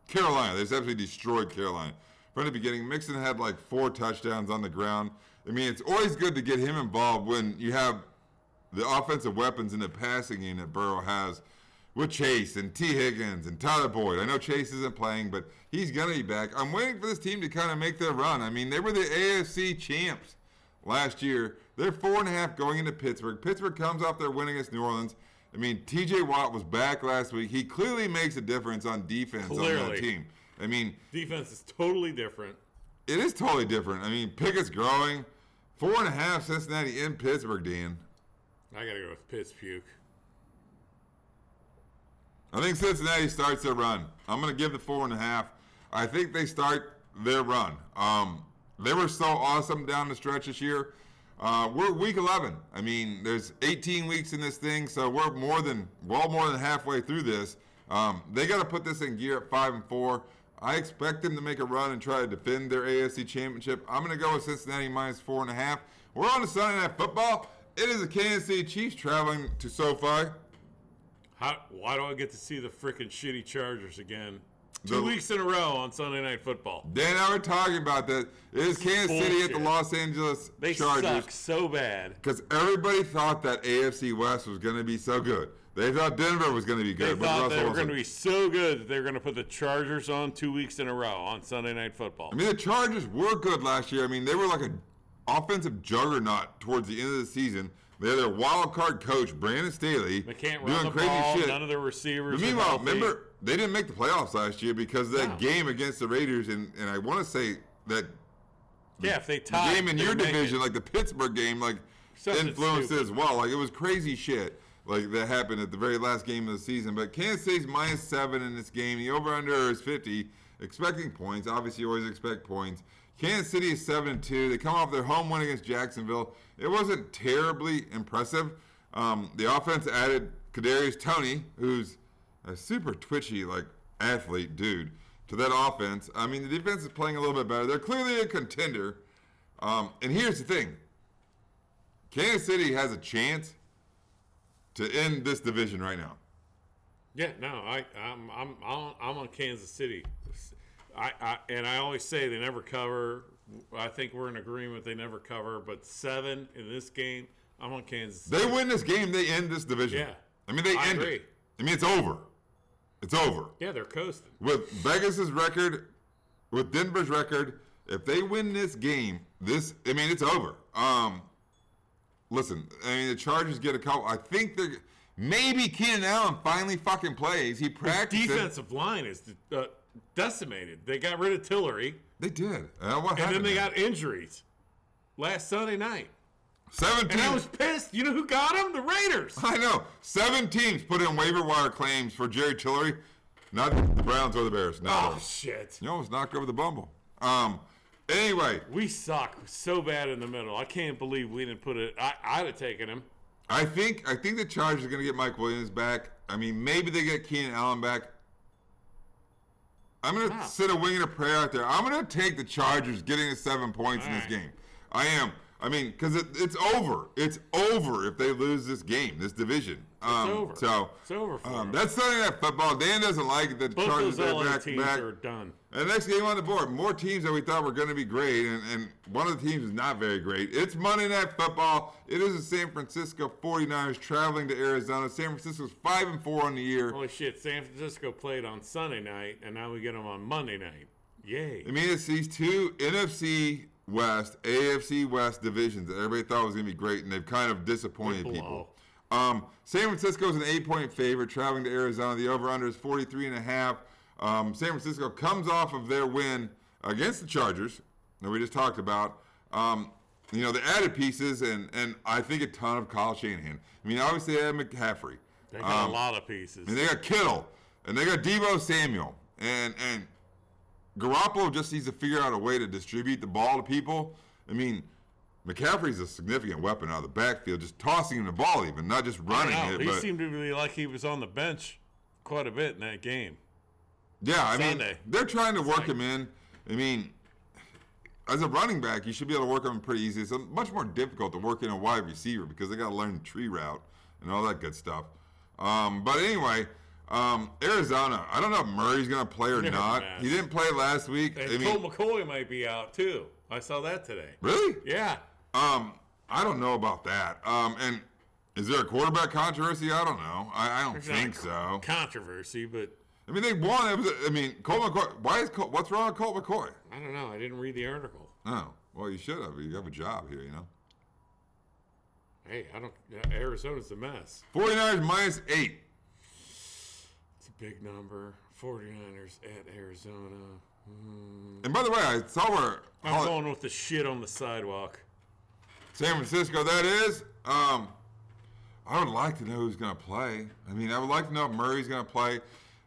Carolina. They just absolutely destroyed Carolina. From the beginning, Mixon had like 4 touchdowns on the ground. I mean, it's always good to get him involved when you have the offensive weapons in the passing game that Burrow has with Chase and T. Higgins and Tyler Boyd. I know Chase isn't playing, but he's going to be back. I'm waiting for this team to kind of make their run. I mean, they were the AFC champs last year. They're 4.5 going into Pittsburgh. Pittsburgh comes off their win against New Orleans. I mean, T.J. Watt was back last week. He clearly makes a difference on defense on that team. I mean, defense is totally different. It is totally different. I mean, Pickett's growing. 4.5 Cincinnati in Pittsburgh, Dan. I got to go with Pittsburgh. I think Cincinnati starts their run. I'm going to give the 4.5. I think they start their run. They were so awesome down the stretch this year. We're week 11. I mean, there's 18 weeks in this thing, so we're more than halfway through this. They got to put this in gear at 5-4. I expect them to make a run and try to defend their AFC championship. I'm going to go with Cincinnati minus 4.5. We're on to Sunday Night Football. It is the Kansas City Chiefs traveling to SoFi. Why do I get to see the freaking shitty Chargers again? 2 weeks in a row on Sunday Night Football. Dan and I were talking about that. It is Kansas City at the Los Angeles Chargers. They suck so bad. Because everybody thought that AFC West was going to be so good. They thought Denver was going to be good. They thought they were going to be so good that they were going to put the Chargers on 2 weeks in a row on Sunday Night Football. I mean, the Chargers were good last year. I mean, they were like an offensive juggernaut towards the end of the season. They had their wild card coach, Brandon Staley, they can't run the ball. Shit. None of their receivers. But meanwhile, remember, they didn't make the playoffs last year because of that game against the Raiders. And I want to say that if they tied, the game in your division, like the Pittsburgh game, like influenced it as well. Like it was crazy shit. Like that happened at the very last game of the season. But Kansas City's minus 7 in this game. The over-under is 50. Expecting points. Obviously, you always expect points. Kansas City is 7-2. They come off their home win against Jacksonville. It wasn't terribly impressive. The offense added Kadarius Toney, who's a super twitchy, like, athlete dude, to that offense. I mean, the defense is playing a little bit better. They're clearly a contender. And here's the thing. Kansas City has a chance to end this division right now. Yeah, no, I'm on Kansas City. I always say they never cover. I think we're in agreement they never cover. But 7 in this game, I'm on Kansas City. They win this game, they end this division. Yeah, I mean, they end agree. it. I mean, it's over. It's over. Yeah, they're coasting. With Vegas's record, with Denver's record, if they win this game, it's over. Listen, I mean, the Chargers get a couple. I think they're maybe Keenan Allen finally fucking plays. He practiced. Defensive line is decimated. They got rid of Tillery. They did. What And happened then they there? got injuries last Sunday night. 7 And I teams. was pissed. You know who got him? The Raiders. I know. 7 teams put in waiver wire claims for Jerry Tillery. Not the Browns or the Bears. No. Oh, shit. You almost knocked over the Bumble. Anyway, We suck so bad in the middle. I can't believe we didn't put it. I'd have taken him. I think the Chargers are going to get Mike Williams back. I mean, maybe they get Keenan Allen back. I'm going to sit a wing and a prayer out there. I'm going to take the Chargers getting the 7 points in this game. I am. I mean, because it's over. It's over if they lose this game, this division. It's over. So It's over for them. that's Sunday Night Football. Dan doesn't like it that the Both Chargers those are LA back teams back. are done. And the next game on the board, more teams that we thought were going to be great, and one of the teams is not very great. It's Monday Night Football. It is the San Francisco 49ers traveling to Arizona. San Francisco's 5-4 on the year. Holy shit, San Francisco played on Sunday night, and now we get them on Monday night. Yay. I mean, it's these two NFC West, AFC West divisions that everybody thought was going to be great, and they've kind of disappointed people. San Francisco's an 8-point favorite traveling to Arizona. The over-under is 43.5. San Francisco comes off of their win against the Chargers that we just talked about. The added pieces, and I think a ton of Kyle Shanahan. I mean, obviously they have McCaffrey. They got a lot of pieces. And they got Kittle, and they got Deebo Samuel, and Garoppolo just needs to figure out a way to distribute the ball to people. I mean, McCaffrey's a significant weapon out of the backfield, just tossing him the ball even, not just running it. He But seemed to be like he was on the bench quite a bit in that game. yeah, I mean, Sunday. they're trying to work him in. I mean, as a running back, you should be able to work him pretty easy. It's much more difficult to work in a wide receiver because they got to learn the tree route and all that good stuff. But anyway, Arizona, I don't know if Murray's going to play or not. Mess. He didn't play last week. And I mean, Colt McCoy might be out too. I saw that today. really? Yeah. I don't know about that. And is there a quarterback controversy? I don't know. I don't There's think not so. Controversy, but I mean, they won. Colt McCoy. What's wrong with Colt McCoy? I don't know. I didn't read the article. Oh, well, you should have. You have a job here, you know. Hey, Arizona's a mess. 49ers -8. It's a big number. 49ers at Arizona. And by the way, I saw where I'm going with the shit on the sidewalk. San Francisco, that is. I would like to know who's going to play. I mean, I would like to know if Murray's going to play.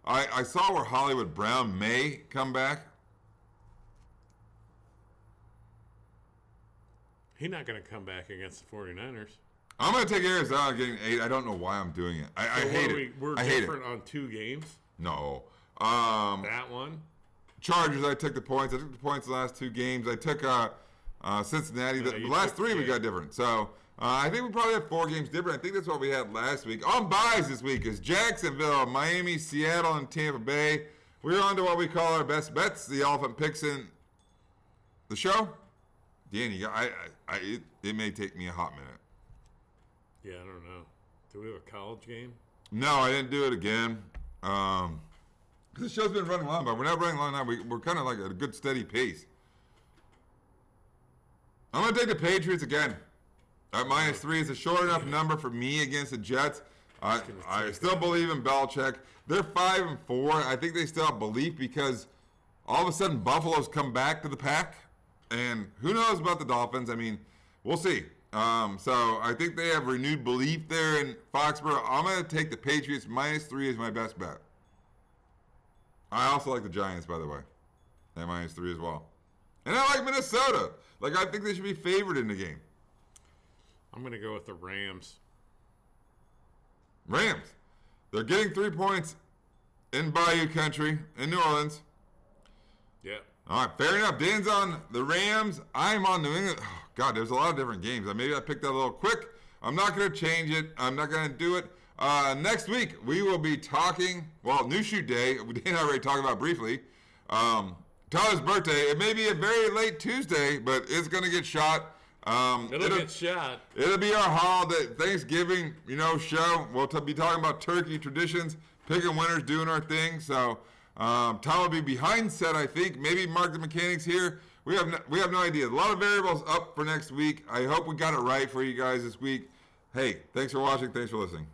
I saw where Hollywood Brown may come back. He's not going to come back against the 49ers. I'm going to take Arizona getting 8. I don't know why I'm doing it. I hate it. We're I hate different it. on 2 games. No. That one. Chargers, I took the points. I took the points the last 2 games. I took Cincinnati. The you last took 3 we the- got different. So I think we probably have 4 games different. I think that's what we had last week. On buys this week is Jacksonville, Miami, Seattle, and Tampa Bay. We're on to what we call our best bets. The elephant picks in the show. Danny, it may take me a hot minute. Yeah, I don't know. Do we have a college game? No, I didn't do it again. The show's been running long, but we're not running long now. We're kind of like at a good steady pace. I'm going to take the Patriots again. At -3 is a short enough number for me against the Jets. I still believe in Belichick. They're 5-4. I think they still have belief because all of a sudden Buffalo's come back to the pack. And who knows about the Dolphins? I mean, we'll see. So I think they have renewed belief there in Foxborough. I'm going to take the Patriots. -3 is my best bet. I also like the Giants, by the way. At -3 as well. And I like Minnesota. I think they should be favored in the game. I'm going to go with the Rams. Rams. They're getting 3 points in Bayou Country in New Orleans. Yeah. All right, fair enough. Dan's on the Rams. I'm on New England. Oh, God, there's a lot of different games. Maybe I picked that a little quick. I'm not going to change it. I'm not going to do it. Next week, we will be talking, New Shoot Day. Dan and I already talked about briefly. Tyler's birthday. It may be a very late Tuesday, but it's going to get shot. It'll get shot. It'll be our holiday Thanksgiving, show. We'll be talking about turkey traditions, picking winners, doing our thing. So Tom will be behind set, I think. Maybe Mark the Mechanic's here. We have no idea. A lot of variables up for next week. I hope we got it right for you guys this week. Hey, thanks for watching. Thanks for listening.